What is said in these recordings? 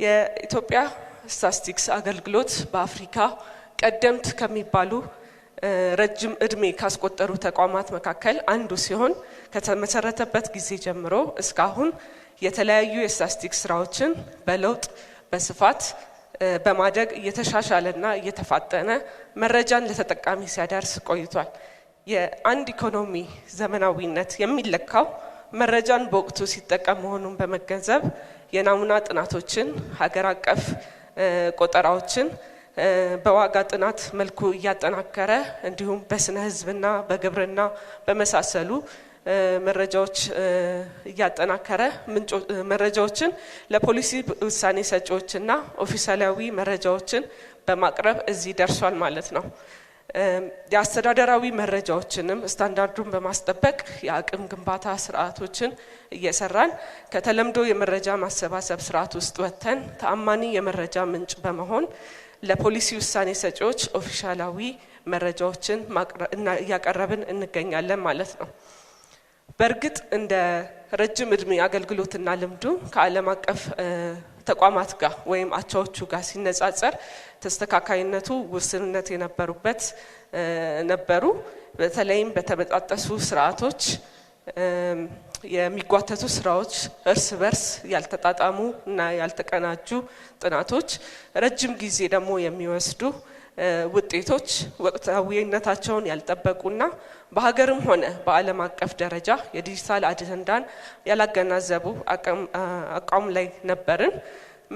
የኢትዮጵያ ስታቲስቲክስ አገልግሎት በአፍሪካ ቀደምት ከሚባሉ ረጅም እድሜ ካስቆጠሩ ተቋማት መካከል አንዱ ሲሆን ከተመሰረተበት ጊዜ ጀምሮ እስካሁን የተለያዩ የስታቲስቲክስ ስራዎችን በለውጥ በስፋት በማደግ እየተሻሻለና እየተፋጠነ መረጃን ለተጠቃሚ ሲያደርስ ቆይቷል። የአንድ ኢኮኖሚ ዘመናዊነት የሚለካው መረጃን በወቅቱ ሲጠቀም መሆኑን በመገንዘብ የናሙና ጥናቶችን ሀገር አቀፍ ቆጠራዎችን በዋጋ ጥናት መልኩ እያጠናከረ እንዲሁም በስነ ህዝብና በግብርና በመሳሰሉ መረጃዎች እያጠናከረ መረጃዎችን ለፖሊሲ ውሳኔ ሰጪዎችና ኦፊሻላዊ መረጃዎችን በማቅረብ እዚህ ደርሷል ማለት ነው። የአስተዳደራዊ መረጃዎችንም ስታንዳርዱን በማስጠበቅ የአቅም ግንባታ ስርዓቶችን እየሰራን ከተለምዶ የመረጃ ማሰባሰብ ስርዓት ውስጥ ወጥተን ተአማኒ የመረጃ ምንጭ በመሆን ለፖሊሲ ውሳኔ ሰጪዎች ኦፊሻላዊ መረጃዎችን እያቀረብን እንገኛለን ማለት ነው። በእርግጥ እንደ ረጅም እድሜ አገልግሎትና ልምዱ ከዓለም አቀፍ ተቋማት ጋር ወይም አቻዎቹ ጋር ሲነጻጸር ተስተካካይነቱ ውስንነት የነበሩበት ነበሩ። በተለይም በተበጣጠሱ ስርዓቶች የሚጓተቱ ስራዎች እርስ በርስ ያልተጣጣሙ እና ያልተቀናጁ ጥናቶች ረጅም ጊዜ ደግሞ የሚወስዱ ውጤቶች ወቅታዊነታቸውን ያልጠበቁና በሀገርም ሆነ በዓለም አቀፍ ደረጃ የዲጂታል አጀንዳን ያላገናዘቡ አቋም ላይ ነበርን።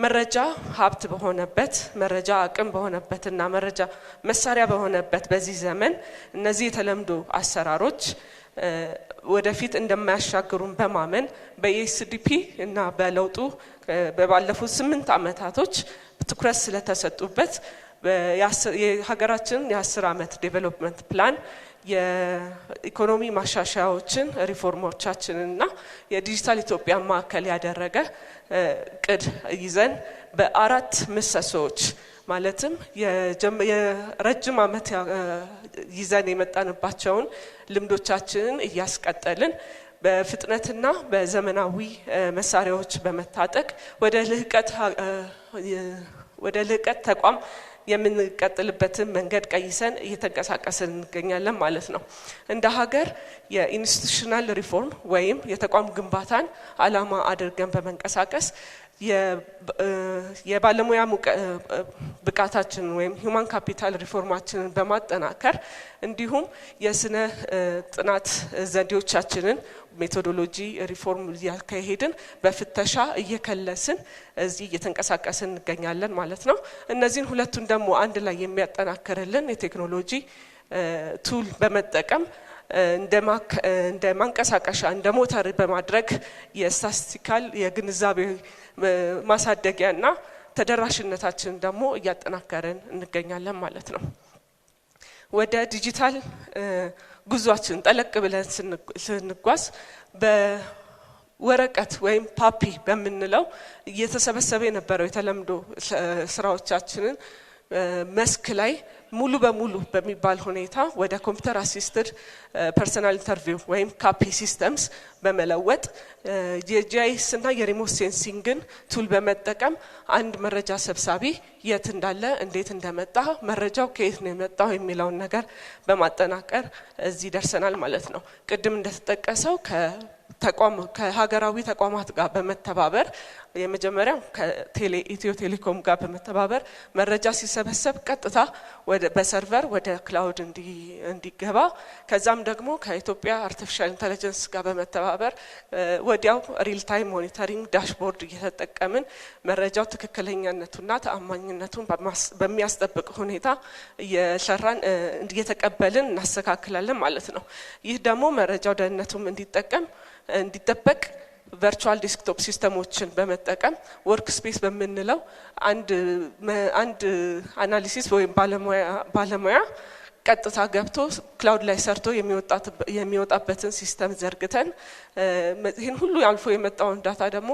መረጃ ሀብት በሆነበት መረጃ አቅም በሆነበትና መረጃ መሳሪያ በሆነበት በዚህ ዘመን እነዚህ የተለምዶ አሰራሮች ወደፊት እንደማያሻግሩን በማመን በኤስዲፒ እና በለውጡ በባለፉት 8 አመታቶች ትኩረት ስለተሰጡበት የሀገራችን የ10 አመት ዴቨሎፕመንት ፕላን የኢኮኖሚ ማሻሻያዎችን ሪፎርሞቻችንና የዲጂታል ኢትዮጵያ ማዕከል ያደረገ ቅድ ይዘን በአራት ምሰሶች ማለትም የረጅም አመት ይዘን የመጣንባቸውን ልምዶቻችንን እያስቀጠልን በፍጥነትና በዘመናዊ መሳሪያዎች በመታጠቅ ወደ ልህቀት ተቋም የምንቀጥልበትን መንገድ ቀይሰን እየተንቀሳቀስን እንገኛለን ማለት ነው። እንደ ሀገር የኢንስቲትዩሽናል ሪፎርም ወይም የተቋም ግንባታን አላማ አድርገን በመንቀሳቀስ የባለሙያ ብቃታችን ወይም ሂውማን ካፒታል ሪፎርማችንን በማጠናከር እንዲሁም የስነ ጥናት ዘዴዎቻችንን ሜቶዶሎጂ ሪፎርም ያካሄድን በፍተሻ እየከለስን እዚህ እየተንቀሳቀስን እንገኛለን ማለት ነው። እነዚህን ሁለቱን ደግሞ አንድ ላይ የሚያጠናክርልን የቴክኖሎጂ ቱል በመጠቀም እንደ ማንቀሳቀሻ እንደ ሞተር በማድረግ የስታቲስቲካል የግንዛቤ ማሳደጊያና ተደራሽነታችን ደግሞ እያጠናከርን እንገኛለን ማለት ነው። ወደ ዲጂታል ጉዟችን ጠለቅ ብለን ስንጓዝ በወረቀት ወይም ፓፒ በመንለው እየተሰበሰበ የነበረው የተለምዶ ስራዎቻችንን መስክ ላይ ሙሉ በሙሉ በሚባል ሁኔታ ወደ ኮምፒውተር አሲስትድ ፐርሰናል ኢንተርቪው ወይም ካፒ ሲስተምስ በመለወጥ የጂአይኤስ እና የሪሞት ሴንሲንግን ቱል በመጠቀም አንድ መረጃ ሰብሳቢ የት እንዳለ እንዴት እንደመጣ መረጃው ከየት ነው የመጣው የሚለውን ነገር በማጠናቀር እዚህ ደርሰናል ማለት ነው። ቅድም እንደተጠቀሰው ከሀገራዊ ተቋማት ጋር በመተባበር የመጀመሪያው ኢትዮ ቴሌኮም ጋር በመተባበር መረጃ ሲሰበሰብ ቀጥታ በሰርቨር ወደ ክላውድ እንዲገባ ከዛም ደግሞ ከኢትዮጵያ አርቲፊሻል ኢንተለጀንስ ጋር በመተባበር ወዲያው ሪል ታይም ሞኒተሪንግ ዳሽቦርድ እየተጠቀምን መረጃው ትክክለኛነቱና ተአማኝነቱን በሚያስጠብቅ ሁኔታ እየሰራን እየተቀበልን እናስተካክላለን ማለት ነው። ይህ ደግሞ መረጃው ደህንነቱም እንዲጠበቅ ቨርቹዋል ዴስክቶፕ ሲስተሞችን በመጠቀም ወርክ ስፔስ በመንለው አንድ አናሊሲስ ወይም ባለሙያ ቀጥታ ገብቶ ክላውድ ላይ ሰርቶ የሚወጣበትን ሲስተም ዘርግተን ይህን ሁሉ ያልፎ የመጣውን ዳታ ደግሞ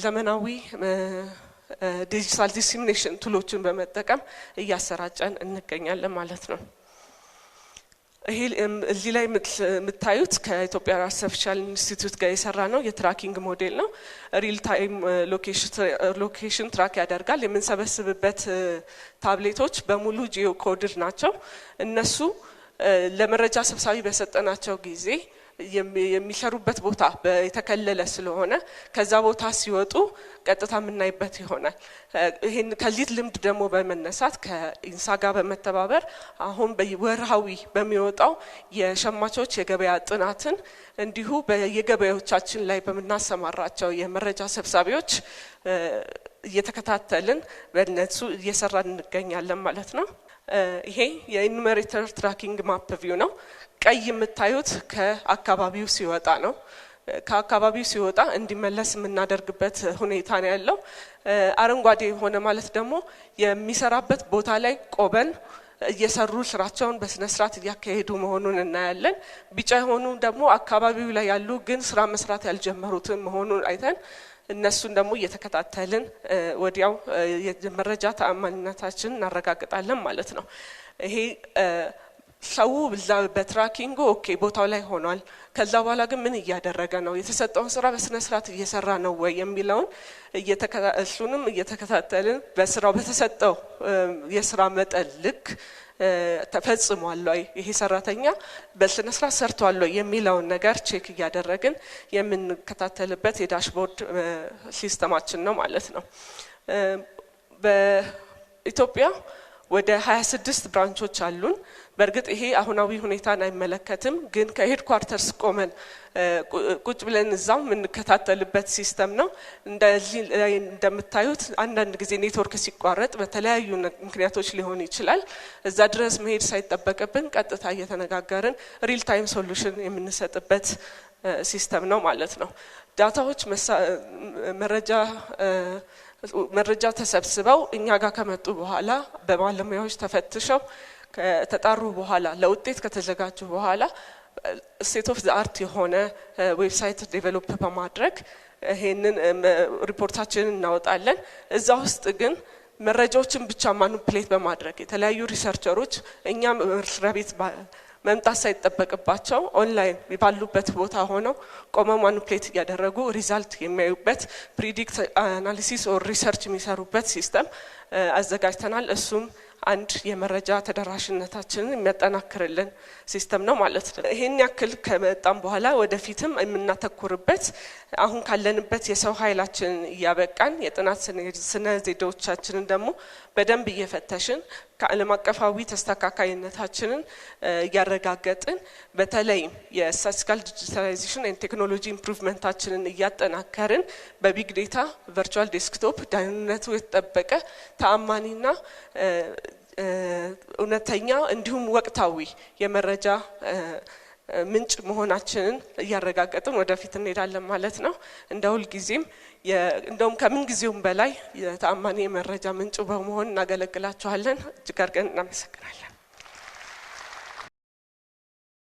ዘመናዊ ዲጂታል ዲሲሚኔሽን ቱሎችን በመጠቀም እያሰራጨን እንገኛለን ማለት ነው። ይሄ እዚህ ላይ የምታዩት ከኢትዮጵያ አርቲፊሻል ኢንስቲትዩት ጋር የሰራ ነው የትራኪንግ ሞዴል ነው። ሪል ታይም ሎኬሽን ትራክ ያደርጋል። የምንሰበስብበት ታብሌቶች በሙሉ ጂኦ ኮድድ ናቸው። እነሱ ለመረጃ ሰብሳቢ በሰጠናቸው ጊዜ የሚሰሩበት ቦታ የተከለለ ስለሆነ ከዛ ቦታ ሲወጡ ቀጥታ የምናይበት ይሆናል። ይሄን ከዚህ ልምድ ደግሞ በመነሳት ከኢንሳ ጋር በመተባበር አሁን በወርሃዊ በሚወጣው የሸማቾች የገበያ ጥናትን እንዲሁ በየገበያዎቻችን ላይ በመናሰማራቸው የመረጃ ሰብሳቢዎች እየተከታተልን በእነሱ እየሰራን እንገኛለን ማለት ነው። ይሄ የኢኑሜሬተር ትራኪንግ ማፕ ቪው ነው። ቀይ የምታዩት ከአካባቢው ሲወጣ ነው። ከአካባቢው ሲወጣ እንዲመለስ የምናደርግበት ሁኔታ ነው ያለው። አረንጓዴ ሆነ ማለት ደግሞ የሚሰራበት ቦታ ላይ ቆበን እየሰሩ ስራቸውን በስነ ስርዓት እያካሄዱ መሆኑን እናያለን። ቢጫ የሆኑ ደግሞ አካባቢው ላይ ያሉ ግን ስራ መስራት ያልጀመሩትን መሆኑን አይተን እነሱን ደግሞ እየተከታተልን ወዲያው የመረጃ ተአማኒነታችንን እናረጋግጣለን ማለት ነው። ይሄ ሰው በትራኪንግ ኦኬ ቦታው ላይ ሆኗል። ከዛ በኋላ ግን ምን እያደረገ ነው? የተሰጠውን ስራ በስነ ስርዓት እየሰራ ነው ወይ የሚለውን እሱንም እየተከታተልን በስራው በተሰጠው የስራ መጠን ልክ ተፈጽሟል ወይ ይሄ ሰራተኛ በስነ ስርዓት ሰርቷል ወይ የሚለውን ነገር ቼክ እያደረግን የምንከታተልበት የዳሽቦርድ ሲስተማችን ነው ማለት ነው። በኢትዮጵያ ወደ 26 ብራንቾች አሉን። በእርግጥ ይሄ አሁናዊ ሁኔታን አይመለከትም፣ ግን ከሄድኳርተርስ ቆመን ቁጭ ብለን እዛው የምንከታተልበት ሲስተም ነው። እንደዚህ እንደምታዩት አንዳንድ ጊዜ ኔትወርክ ሲቋረጥ በተለያዩ ምክንያቶች ሊሆን ይችላል። እዛ ድረስ መሄድ ሳይጠበቅብን ቀጥታ እየተነጋገርን ሪል ታይም ሶሉሽን የምንሰጥበት ሲስተም ነው ማለት ነው። ዳታዎች መረጃ ተሰብስበው እኛ ጋር ከመጡ በኋላ በባለሙያዎች ተፈትሸው ከተጣሩ በኋላ ለውጤት ከተዘጋጁ በኋላ ስቴት ኦፍ ዘ አርት የሆነ ዌብሳይት ዴቨሎፕ በማድረግ ይሄንን ሪፖርታችንን እናወጣለን። እዛ ውስጥ ግን መረጃዎችን ብቻ ማኒፑሌት በማድረግ የተለያዩ ሪሰርቸሮች እኛም መስሪያ ቤት መምጣት ሳይጠበቅባቸው ኦንላይን ባሉበት ቦታ ሆነው ቆመው ማኒፑሌት እያደረጉ ሪዛልት የሚያዩበት ፕሪዲክት አናሊሲስ ኦር ሪሰርች የሚሰሩበት ሲስተም አዘጋጅተናል። እሱም አንድ የመረጃ ተደራሽነታችንን የሚያጠናክርልን ሲስተም ነው ማለት ነው። ይሄን ያክል ከመጣም በኋላ ወደፊትም የምናተኩርበት አሁን ካለንበት የሰው ኃይላችንን እያበቃን የጥናት ስነ ዘዴዎቻችንን ደግሞ በደንብ እየፈተሽን ከዓለም አቀፋዊ ተስተካካይነታችንን እያረጋገጥን በተለይም የስታቲስቲካል ዲጂታላይዜሽን ኤንድ ቴክኖሎጂ ኢምፕሩቭመንታችንን እያጠናከርን በቢግ ዴታ ቨርቹዋል ዴስክቶፕ ደህንነቱ የተጠበቀ ተአማኒና እውነተኛ እንዲሁም ወቅታዊ የመረጃ ምንጭ መሆናችንን እያረጋገጥን ወደፊት እንሄዳለን ማለት ነው። እንደ ሁል ጊዜም እንደውም ከምን ጊዜውም በላይ የተአማኒ የመረጃ ምንጭ በመሆን እናገለግላችኋለን። እጅግ አድርገን እናመሰግናለን።